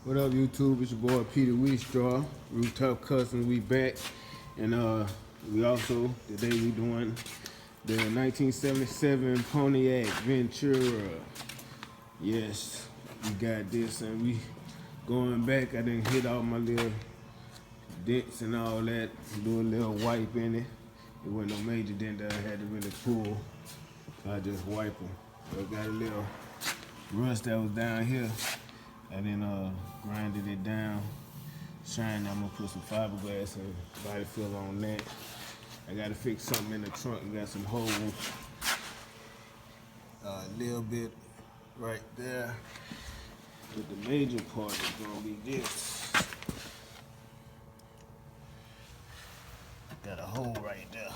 What up, YouTube? It's your boy Peter Weestraw, Rooftop Customs. We back, and we also today we doing the 1977 Pontiac Ventura. Yes, we got this, and we going back. I didn't hit all my little dents and all that. Do a little wipe in it. It wasn't no major dent that I had to really pull. So I just wipe them. But got a little rust that was down here. I then grinded it down, shined. I'm gonna put some fiberglass and body fill on that. I gotta fix something in the trunk. I got some holes, a little bit right there. But the major part is gonna be this. Got a hole right there.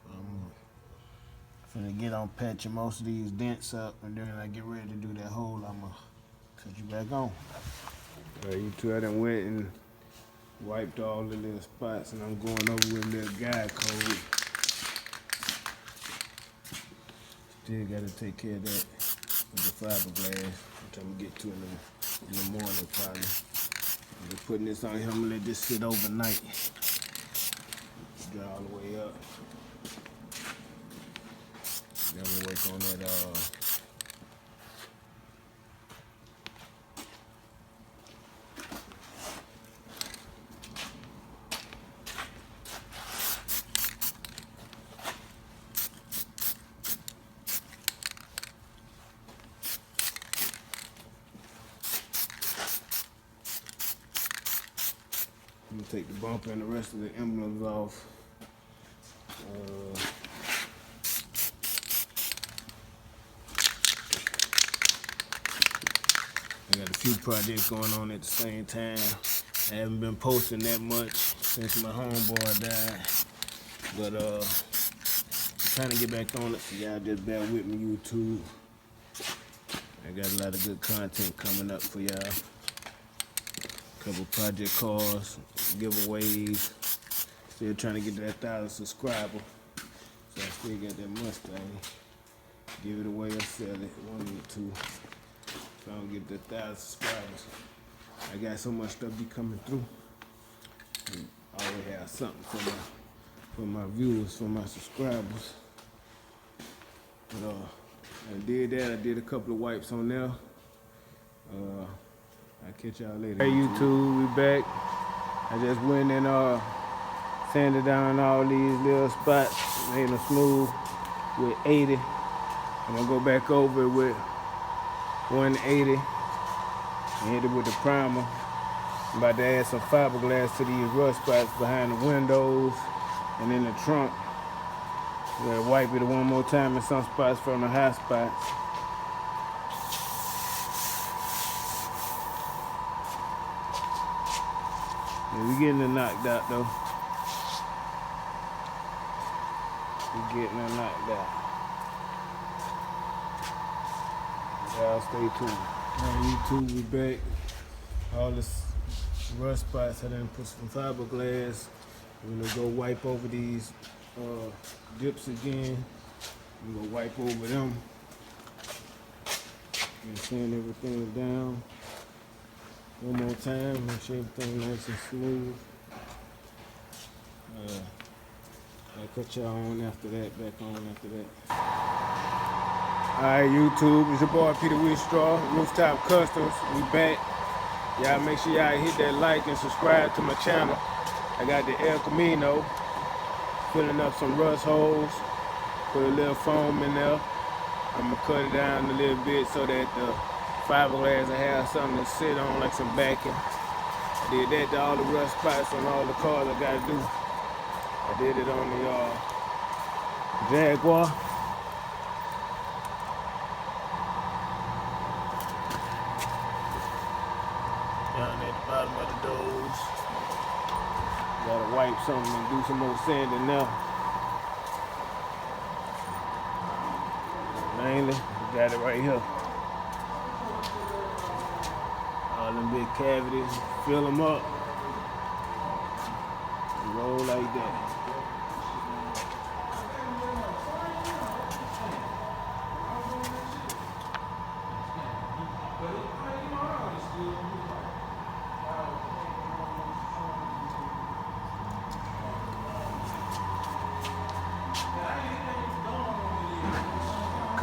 I'm finna get on patching most of these dents up, and then when I get ready to do that hole, I'ma cut you back on. Alright, you two, I done went and wiped all the little spots, and I'm going over with a little guide code. Still gotta take care of that with the fiberglass, which I'm gonna get to in the morning probably. I'm just putting this on here. I'm gonna let this sit overnight. Get all the way up. Then we'll work on that I'm gonna take the bumper and the rest of the emblems off. I got a few projects going on at the same time. I haven't been posting that much since my homeboy died, but I'm trying to get back on it, so y'all just bear with me, YouTube. I got a lot of good content coming up for y'all. Couple project calls, giveaways. Still trying to get to that 1,000 subscriber. So I still got that Mustang. Give it away or sell it, one of the two. If I don't get the 1,000 subscribers, I got so much stuff be coming through. I always have something for my viewers, for my subscribers. But I did that. I did a couple of wipes on there. I'll catch y'all later. Hey YouTube, we back. I just went and sanded down all these little spots, made them smooth with 80. I'm gonna go back over it with 180 and hit it with the primer. I'm about to add some fiberglass to these rust spots behind the windows and in the trunk. We'll wipe it one more time in some spots from the high spots. Yeah, we getting it knocked out though. We getting it knocked out. Y'all stay tuned. Alright, YouTube, we back. All this rust spots, I done put some fiberglass. We're gonna go wipe over these dips again. We're gonna wipe over them and sand everything down. One more time, make sure everything nice and smooth. I'll cut y'all on after that, back on after that. Alright YouTube, it's your boy Peter Weestraw, Rooftop Customs. We back. Y'all make sure y'all hit that like and subscribe to my channel. I got the El Camino, filling up some rust holes, put a little foam in there. I'm gonna cut it down a little bit so that the fiberglass will have something to sit on, like some backing. I did that to all the rust spots on all the cars I gotta do. I did it on the Jaguar. Down at the bottom of the doors. Gotta wipe something and do some more sanding now. Mainly, we got it right here. All them big cavities, fill them up, and roll like that.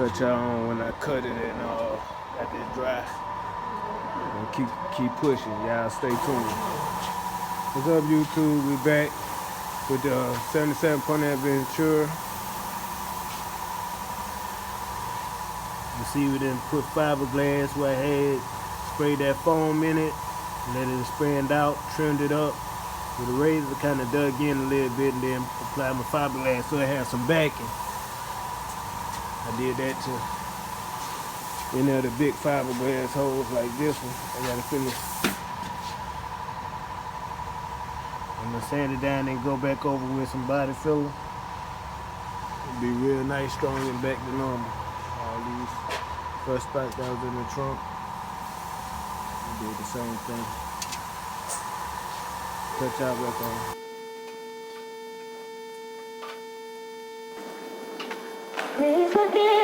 cut y'all on when I cut it and got this dry. And keep pushing. Y'all stay tuned. What's up, YouTube? We back with the 77 Pontiac Ventura. You see, we didn't put fiberglass where I had sprayed that foam in it, let it expand out, trimmed it up with a razor, kind of dug in a little bit, and then applied my fiberglass so it had some backing. I did that to any of the big fiberglass holes like this one. I gotta finish. I'm gonna sand it down and go back over with some body filler. It'll be real nice, strong, and back to normal. All these first spots that was in the trunk, I did the same thing. Cut y'all back on. Please forgive